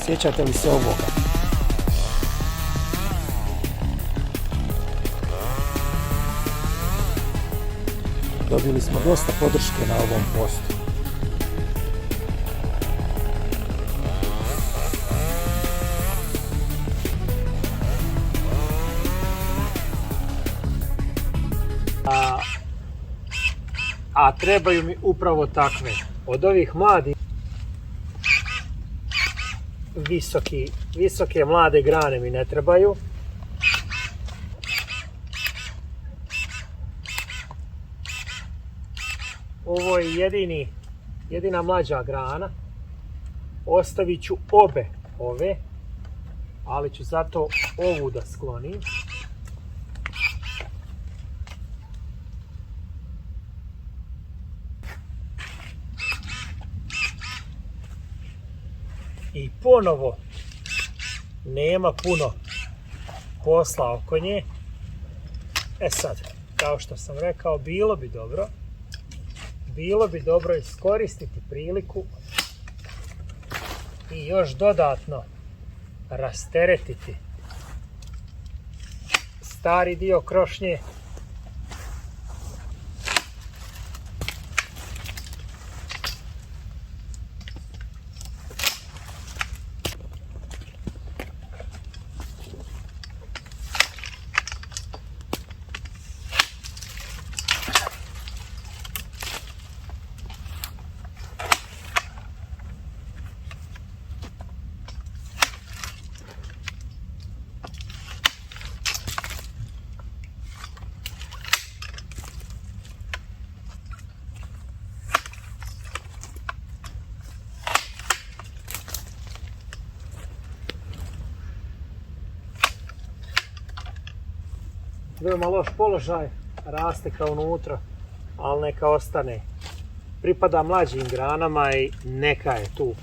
Sjećate li se ovoga? Dobili smo dosta podrške na ovom postu. A trebaju mi upravo takve. Od ovih mladih visoke mlade grane mi ne trebaju. Ovo je jedina mlađa grana. Ostavit ću obe ove, ali ću zato ovu da sklonim. I ponovo nema puno posla oko nje. E sad, kao što sam rekao, bilo bi dobro iskoristiti priliku i još dodatno rasteretiti stari dio krošnje. Veoma loš položaj, raste kao unutra, ali neka ostane. Pripada mlađim granama i neka je tu.